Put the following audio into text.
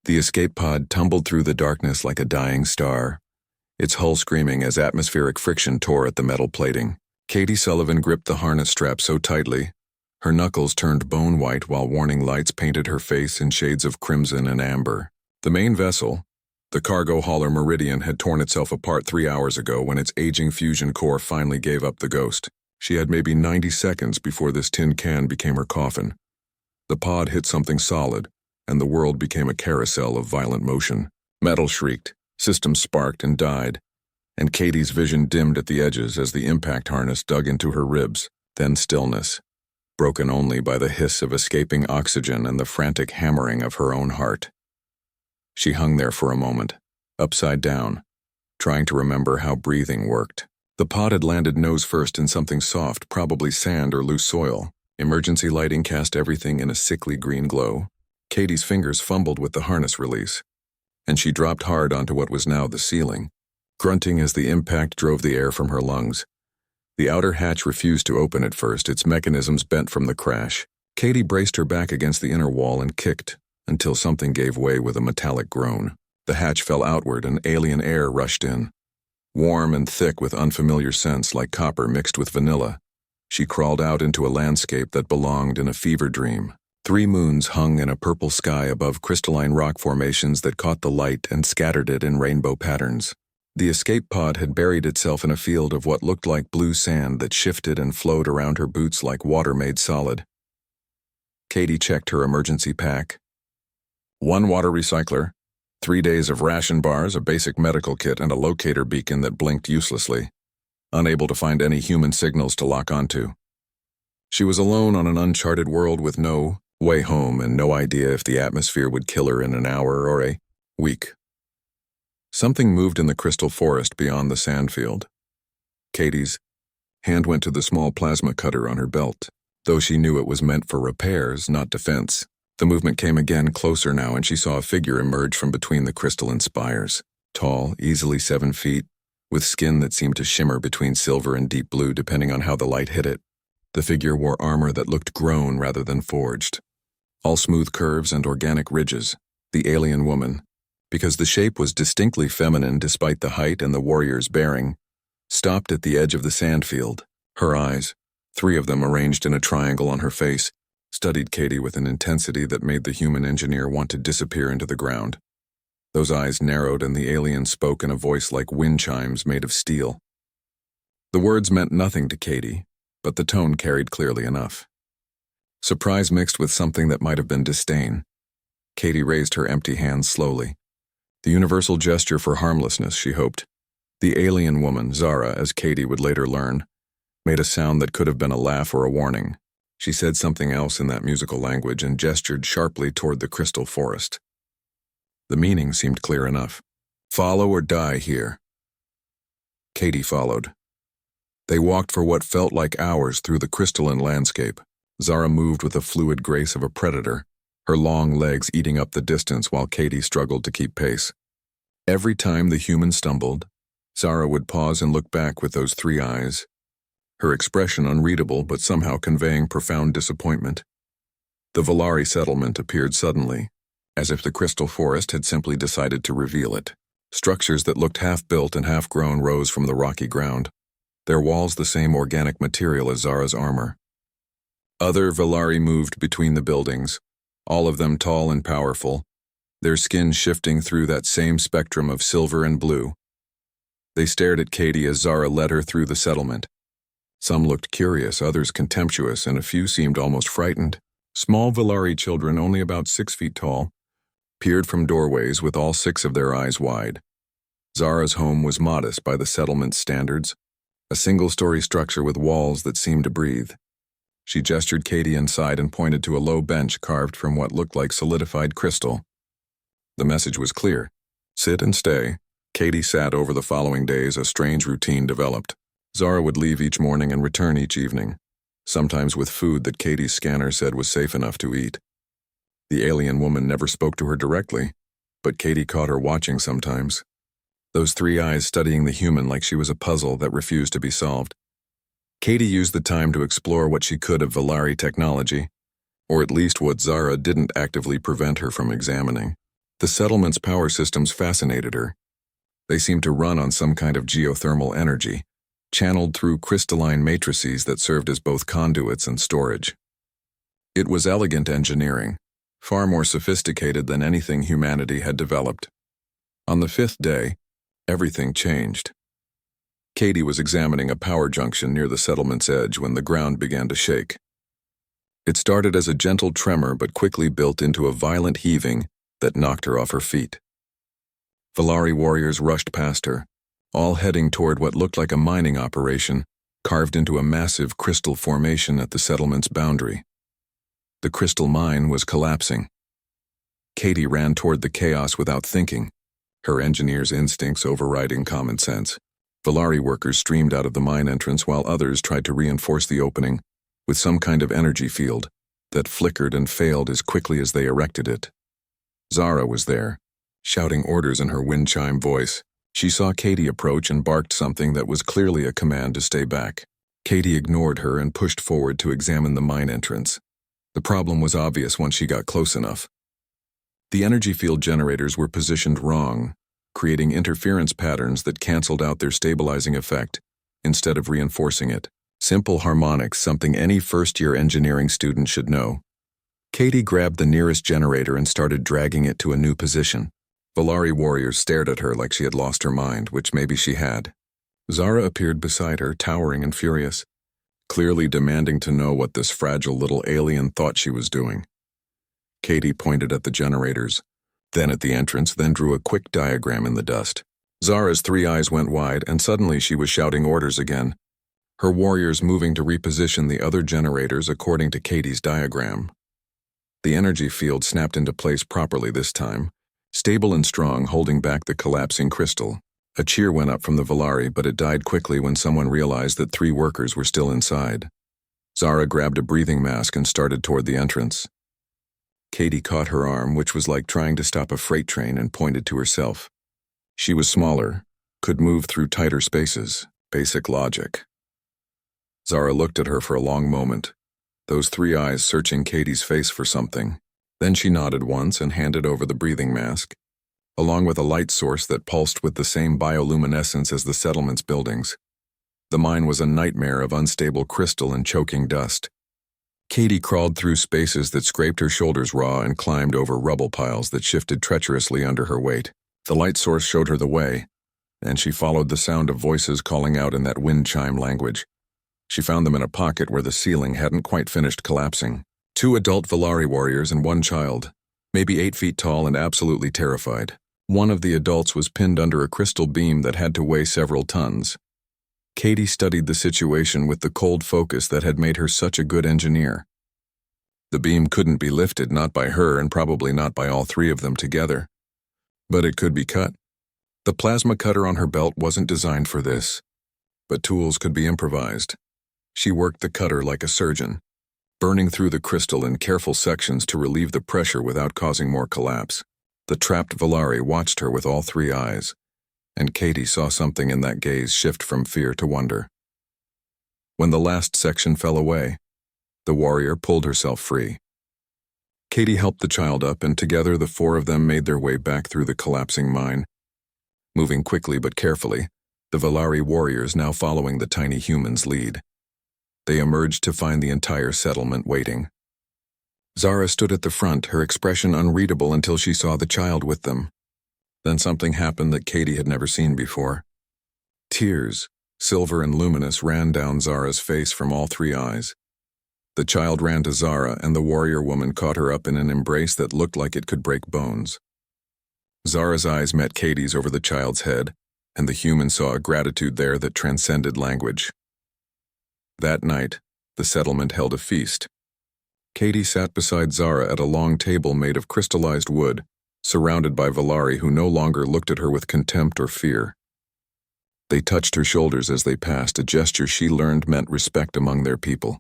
The escape pod tumbled through the darkness like a dying star, its hull screaming as atmospheric friction tore at the metal plating. Katie Sullivan gripped the harness strap so tightly, her knuckles turned bone white while warning lights painted her face in shades of crimson and amber. The main vessel, the cargo hauler Meridian, had torn itself apart 3 hours ago when its aging fusion core finally gave up the ghost. She had maybe 90 seconds before this tin can became her coffin. The pod hit something solid, and the world became a carousel of violent motion. Metal shrieked, systems sparked and died, and Katie's vision dimmed at the edges as the impact harness dug into her ribs. Then stillness, broken only by the hiss of escaping oxygen and the frantic hammering of her own heart. She hung there for a moment, upside down, trying to remember how breathing worked. The pod had landed nose first in something soft, probably sand or loose soil. Emergency lighting cast everything in a sickly green glow. Katie's fingers fumbled with the harness release, and she dropped hard onto what was now the ceiling, grunting as the impact drove the air from her lungs. The outer hatch refused to open at first, its mechanisms bent from the crash. Katie braced her back against the inner wall and kicked, until something gave way with a metallic groan. The hatch fell outward and alien air rushed in, warm and thick with unfamiliar scents like copper mixed with vanilla. She crawled out into a landscape that belonged in a fever dream. 3 moons hung in a purple sky above crystalline rock formations that caught the light and scattered it in rainbow patterns. The escape pod had buried itself in a field of what looked like blue sand that shifted and flowed around her boots like water made solid. Katie checked her emergency pack. 1 water recycler, 3 days of ration bars, a basic medical kit, and a locator beacon that blinked uselessly, unable to find any human signals to lock onto. She was alone on an uncharted world with no way home and no idea if the atmosphere would kill her in an hour or a week. Something moved in the crystal forest beyond the sandfield. Katie's hand went to the small plasma cutter on her belt, though she knew it was meant for repairs, not defense. The movement came again, closer now, and she saw a figure emerge from between the crystalline spires. Tall, easily 7 feet, with skin that seemed to shimmer between silver and deep blue depending on how the light hit it. The figure wore armor that looked grown rather than forged. All smooth curves and organic ridges. The alien woman, because the shape was distinctly feminine despite the height and the warrior's bearing, stopped at the edge of the sandfield. Her eyes, 3 of them arranged in a triangle on her face, studied Katie with an intensity that made the human engineer want to disappear into the ground. Those eyes narrowed and the alien spoke in a voice like wind chimes made of steel. The words meant nothing to Katie, but the tone carried clearly enough. Surprise mixed with something that might have been disdain. Katie raised her empty hands slowly. The universal gesture for harmlessness, she hoped. The alien woman, Zara, as Katie would later learn, made a sound that could have been a laugh or a warning. She said something else in that musical language and gestured sharply toward the crystal forest. The meaning seemed clear enough. Follow or die here. Katie followed. They walked for what felt like hours through the crystalline landscape. Zara moved with the fluid grace of a predator, her long legs eating up the distance while Katie struggled to keep pace. Every time the human stumbled, Zara would pause and look back with those 3 eyes, her expression unreadable but somehow conveying profound disappointment. The Valari settlement appeared suddenly, as if the crystal forest had simply decided to reveal it. Structures that looked half-built and half-grown rose from the rocky ground, their walls the same organic material as Zara's armor. Other Valari moved between the buildings, all of them tall and powerful, their skin shifting through that same spectrum of silver and blue. They stared at Katie as Zara led her through the settlement. Some looked curious, others contemptuous, and a few seemed almost frightened. Small Valari children, only about 6 feet tall, peered from doorways with all 6 of their eyes wide. Zara's home was modest by the settlement's standards, a single-story structure with walls that seemed to breathe. She gestured Katie inside and pointed to a low bench carved from what looked like solidified crystal. The message was clear. Sit and stay. Katie sat over the following days. A strange routine developed. Zara would leave each morning and return each evening, sometimes with food that Katie's scanner said was safe enough to eat. The alien woman never spoke to her directly, but Katie caught her watching sometimes. Those 3 eyes studying the human like she was a puzzle that refused to be solved. Katie used the time to explore what she could of Valari technology, or at least what Zara didn't actively prevent her from examining. The settlement's power systems fascinated her. They seemed to run on some kind of geothermal energy, channeled through crystalline matrices that served as both conduits and storage. It was elegant engineering, far more sophisticated than anything humanity had developed. On the 5th day, everything changed. Katie was examining a power junction near the settlement's edge when the ground began to shake. It started as a gentle tremor but quickly built into a violent heaving that knocked her off her feet. Valari warriors rushed past her, all heading toward what looked like a mining operation carved into a massive crystal formation at the settlement's boundary. The crystal mine was collapsing. Katie ran toward the chaos without thinking, her engineer's instincts overriding common sense. Valari workers streamed out of the mine entrance while others tried to reinforce the opening with some kind of energy field that flickered and failed as quickly as they erected it. Zara was there, shouting orders in her wind chime voice. She saw Katie approach and barked something that was clearly a command to stay back. Katie ignored her and pushed forward to examine the mine entrance. The problem was obvious once she got close enough. The energy field generators were positioned wrong, creating interference patterns that canceled out their stabilizing effect instead of reinforcing it. Simple harmonics, something any first-year engineering student should know. Katie grabbed the nearest generator and started dragging it to a new position. Valari warriors stared at her like she had lost her mind, which maybe she had. Zara appeared beside her, towering and furious, clearly demanding to know what this fragile little alien thought she was doing. Katie pointed at the generators, then at the entrance, then drew a quick diagram in the dust. Zara's 3 eyes went wide, and suddenly she was shouting orders again, her warriors moving to reposition the other generators according to Katie's diagram. The energy field snapped into place properly this time, stable and strong, holding back the collapsing crystal. A cheer went up from the Valari, but it died quickly when someone realized that 3 workers were still inside. Zara grabbed a breathing mask and started toward the entrance. Katie caught her arm, which was like trying to stop a freight train, and pointed to herself. She was smaller, could move through tighter spaces. Basic logic. Zara looked at her for a long moment, those 3 eyes searching Katie's face for something. Then she nodded once and handed over the breathing mask, along with a light source that pulsed with the same bioluminescence as the settlement's buildings. The mine was a nightmare of unstable crystal and choking dust. Katie crawled through spaces that scraped her shoulders raw and climbed over rubble piles that shifted treacherously under her weight. The light source showed her the way, and she followed the sound of voices calling out in that wind chime language. She found them in a pocket where the ceiling hadn't quite finished collapsing. 2 adult Valari warriors and 1 child, maybe 8 feet tall and absolutely terrified. One of the adults was pinned under a crystal beam that had to weigh several tons. Katie studied the situation with the cold focus that had made her such a good engineer. The beam couldn't be lifted, not by her and probably not by all 3 of them together. But it could be cut. The plasma cutter on her belt wasn't designed for this, but tools could be improvised. She worked the cutter like a surgeon, burning through the crystal in careful sections to relieve the pressure without causing more collapse. The trapped Valari watched her with all 3 eyes, and Katie saw something in that gaze shift from fear to wonder. When the last section fell away, the warrior pulled herself free. Katie helped the child up, and together the 4 of them made their way back through the collapsing mine. Moving quickly but carefully, the Valari warriors now following the tiny human's lead. They emerged to find the entire settlement waiting. Zara stood at the front, her expression unreadable until she saw the child with them. Then something happened that Katie had never seen before. Tears, silver and luminous, ran down Zara's face from all 3 eyes. The child ran to Zara, and the warrior woman caught her up in an embrace that looked like it could break bones. Zara's eyes met Katie's over the child's head, and the human saw a gratitude there that transcended language. That night, the settlement held a feast. Katie sat beside Zara at a long table made of crystallized wood, surrounded by Valari who no longer looked at her with contempt or fear. They touched her shoulders as they passed, a gesture she learned meant respect among their people.